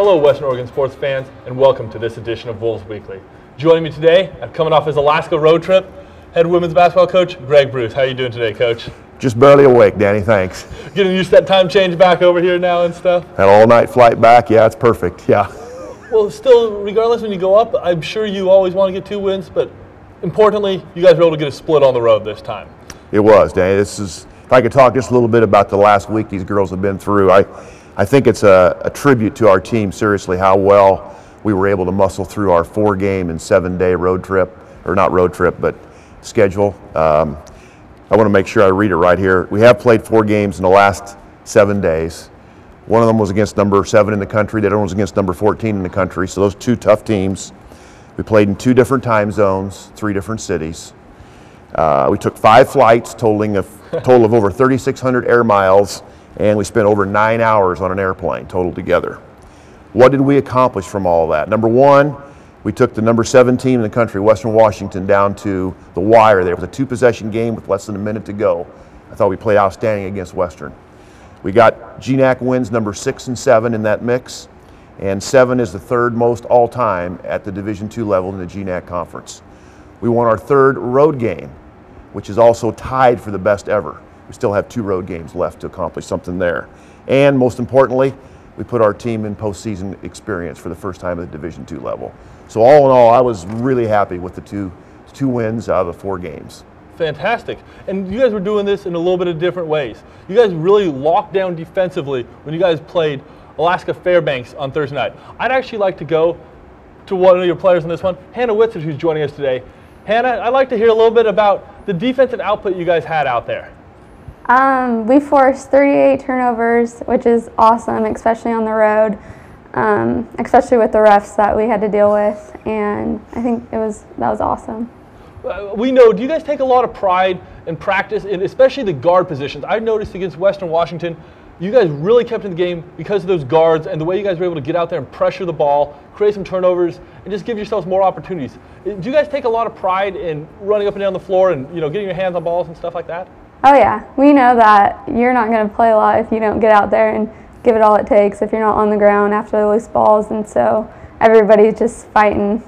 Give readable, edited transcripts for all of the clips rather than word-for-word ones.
Hello Western Oregon sports fans, and welcome to this edition of Wolves Weekly. Joining me today, coming off his Alaska road trip, head women's basketball coach Greg Bruce. How are you doing today, Coach? Just barely awake, Danny, thanks. Getting used to that time change back over here now and stuff? Had an all-night flight back, yeah, it's perfect, yeah. Well, still, regardless, when you go up, I'm sure you always want to get 2 wins, but importantly, you guys were able to get a split on the road this time. It was, Danny. If I could talk just a little bit about the last week these girls have been through, I think it's a tribute to our team, seriously, how well we were able to muscle through our 4-game and 7-day road trip, or not road trip, but schedule. I want to make sure I read it right here. We have played 4 games in the last 7 days. One of them was against number 7 in the country. The other one was against number 14 in the country. So those 2 tough teams. We played in 2 different time zones, 3 different cities. We took 5 flights, totaling a total of over 3,600 air miles, and we spent over 9 hours on an airplane total together. What did we accomplish from all of that? Number 1, we took the number 7 team in the country, Western Washington, down to the wire. There was a 2-possession game with less than a minute to go. I thought we played outstanding against Western. We got GNAC wins number 6 and 7 in that mix, and 7 is the 3rd most all-time at the Division II level in the GNAC conference. We won our 3rd road game, which is also tied for the best ever. We still have 2 road games left to accomplish something there. And most importantly, we put our team in postseason experience for the first time at the Division II level. So all in all, I was really happy with the two wins out of the 4 games. Fantastic. And you guys were doing this in a little bit of different ways. You guys really locked down defensively when you guys played Alaska Fairbanks on Thursday night. I'd actually like to go to one of your players in this one, Hannah Whitsett, who's joining us today. Hannah, I'd like to hear a little bit about the defensive output you guys had out there. We forced 38 turnovers, which is awesome, especially on the road, especially with the refs that we had to deal with, and I think that was awesome. We know, do you guys take a lot of pride in practice, in especially the guard positions? I've noticed against Western Washington, you guys really kept in the game because of those guards and the way you guys were able to get out there and pressure the ball, create some turnovers, and just give yourselves more opportunities. Do you guys take a lot of pride in running up and down the floor and getting your hands on balls and stuff like that? Oh yeah, we know that you're not going to play a lot if you don't get out there and give it all it takes, if you're not on the ground after the loose balls, and so everybody's just fighting.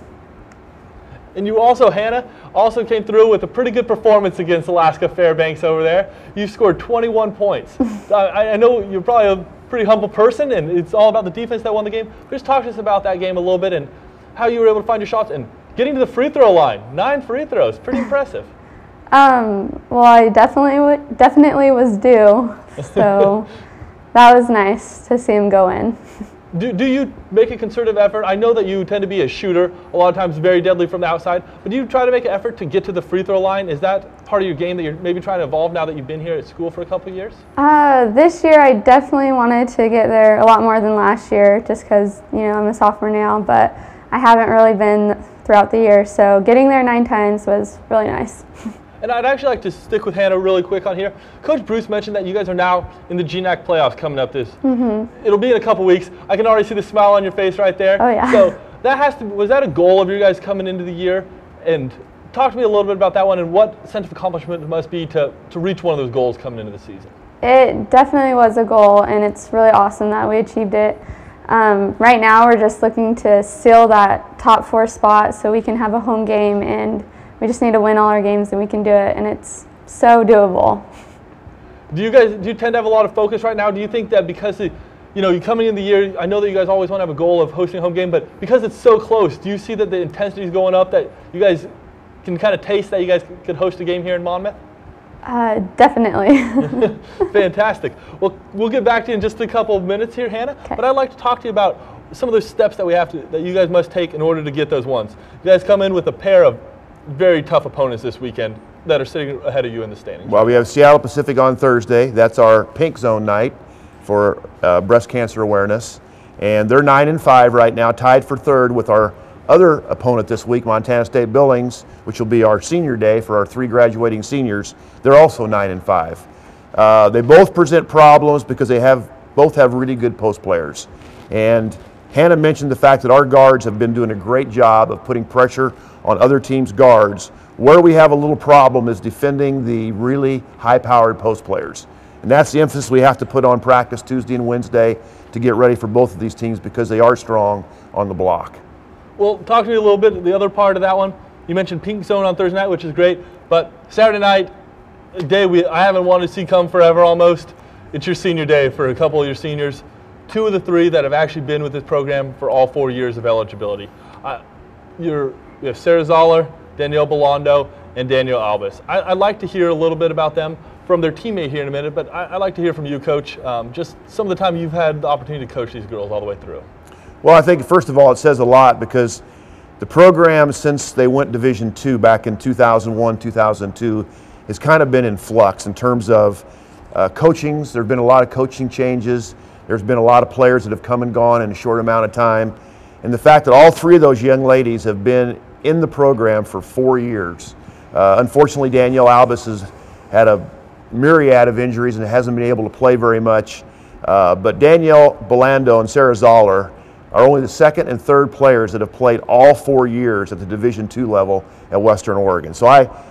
And you also, Hannah, also came through with a pretty good performance against Alaska Fairbanks over there. You scored 21 points. I know you're probably a pretty humble person, and it's all about the defense that won the game. Just talk to us about that game a little bit and how you were able to find your shots and getting to the free throw line. 9 free throws, pretty impressive. Well, I definitely was due, so that was nice to see him go in. Do you make a concerted effort? I know that you tend to be a shooter, a lot of times very deadly from the outside, but do you try to make an effort to get to the free throw line? Is that part of your game that you're maybe trying to evolve now that you've been here at school for a couple of years? This year I definitely wanted to get there a lot more than last year, just because I'm a sophomore now, but I haven't really been throughout the year, so getting there 9 times was really nice. And I'd actually like to stick with Hannah really quick on here. Coach Bruce mentioned that you guys are now in the GNAC playoffs coming up this. It'll be in a couple weeks. I can already see the smile on your face right there. Oh yeah. So was that a goal of you guys coming into the year? And talk to me a little bit about that one and what sense of accomplishment it must be to reach one of those goals coming into the season. It definitely was a goal, and it's really awesome that we achieved it. Right now we're just looking to seal that top 4 spot so we can have a home game, and we just need to win all our games and we can do it, and it's so doable. Do you tend to have a lot of focus right now? Do you think that because you're coming in the year, I know that you guys always want to have a goal of hosting a home game, but because it's so close, do you see that the intensity is going up, that you guys can kind of taste that you guys could host a game here in Monmouth? Definitely. Fantastic. Well, we'll get back to you in just a couple of minutes here, Hannah. Okay. But I'd like to talk to you about some of those steps that you guys must take in order to get those ones. You guys come in with a pair of very tough opponents this weekend that are sitting ahead of you in the standings. Well, we have Seattle Pacific on Thursday. That's our pink zone night for breast cancer awareness. And they're 9-5 right now, tied for 3rd with our other opponent this week, Montana State Billings, which will be our senior day for our 3 graduating seniors. They're also 9-5. They both present problems because they both have really good post players. And Hannah mentioned the fact that our guards have been doing a great job of putting pressure on other teams' guards. Where we have a little problem is defending the really high-powered post players. And that's the emphasis we have to put on practice Tuesday and Wednesday to get ready for both of these teams because they are strong on the block. Well, talk to me a little bit, the other part of that one. You mentioned Pink Zone on Thursday night, which is great, but Saturday night, a day I haven't wanted to see come forever almost. It's your senior day for a couple of your seniors. 2 of the 3 that have actually been with this program for all 4 years of eligibility. You have Sarah Zoller, Danielle Belando, and Danielle Albus. I'd like to hear a little bit about them from their teammate here in a minute, but I'd like to hear from you, Coach, just some of the time you've had the opportunity to coach these girls all the way through. Well, I think first of all it says a lot because the program, since they went Division II back in 2001, 2002, has kind of been in flux in terms of coachings. There have been a lot of coaching changes. There's been a lot of players that have come and gone in a short amount of time. And the fact that all 3 of those young ladies have been in the program for 4 years. Unfortunately, Danielle Albus has had a myriad of injuries and hasn't been able to play very much. But Danielle Belando and Sarah Zoller are only the 2nd and 3rd players that have played all 4 years at the Division II level at Western Oregon.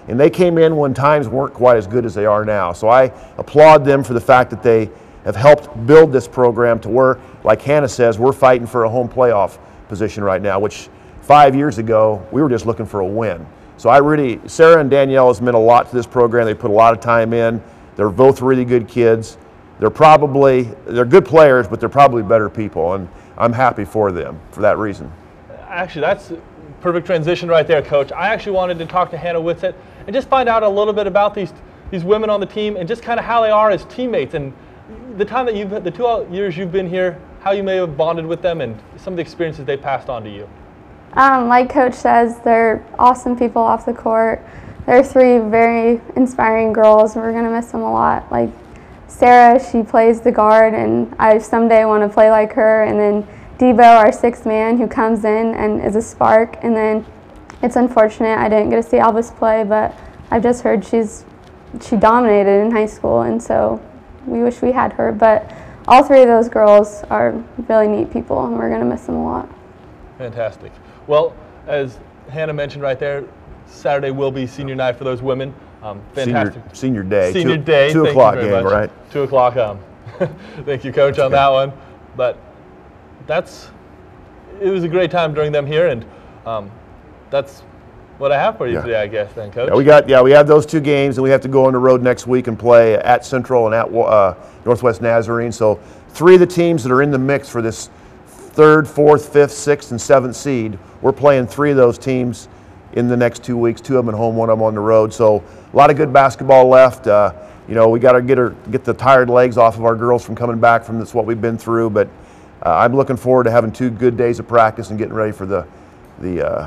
And they came in when times weren't quite as good as they are now. So I applaud them for the fact that they have helped build this program to where, like Hannah says, we're fighting for a home playoff position right now, which 5 years ago, we were just looking for a win. So Sarah and Danielle has meant a lot to this program. They put a lot of time in. They're both really good kids. They're good players, but they're probably better people, and I'm happy for them for that reason. Actually, that's a perfect transition right there, Coach. I actually wanted to talk to Hannah Whitsett and just find out a little bit about these women on the team and just kind of how they are as teammates and the time that the 2 years you've been here, how you may have bonded with them and some of the experiences they passed on to you. Like Coach says, they're awesome people off the court. They're 3 very inspiring girls. We're going to miss them a lot. Like Sarah, she plays the guard, and I someday want to play like her. And then Debo, our 6th man, who comes in and is a spark. And then it's unfortunate I didn't get to see Albus play, but I've just heard she dominated in high school, and so we wish we had her. But all 3 of those girls are really neat people, and we're going to miss them a lot. Fantastic. Well, as Hannah mentioned right there, Saturday will be senior night for those women. Fantastic. Senior day. Senior day. 2 o'clock game, right? 2 o'clock. Thank you, Coach, on that one. But it was a great time during them here, and that's what I have for you today, I guess, then, Coach. We have those 2 games, and we have to go on the road next week and play at Central and at Northwest Nazarene. So 3 of the teams that are in the mix for this 3rd, 4th, 5th, 6th, and 7th seed, we're playing 3 of those teams in the next 2 weeks, 2 of them at home, 1 of them on the road. So a lot of good basketball left. We got to get the tired legs off of our girls from coming back from what we've been through. But I'm looking forward to having 2 good days of practice and getting ready for the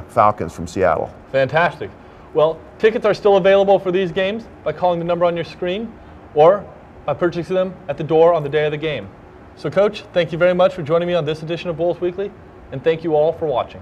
Falcons from Seattle. Fantastic. Well, tickets are still available for these games by calling the number on your screen or by purchasing them at the door on the day of the game. So, Coach, thank you very much for joining me on this edition of Bulls Weekly, and thank you all for watching.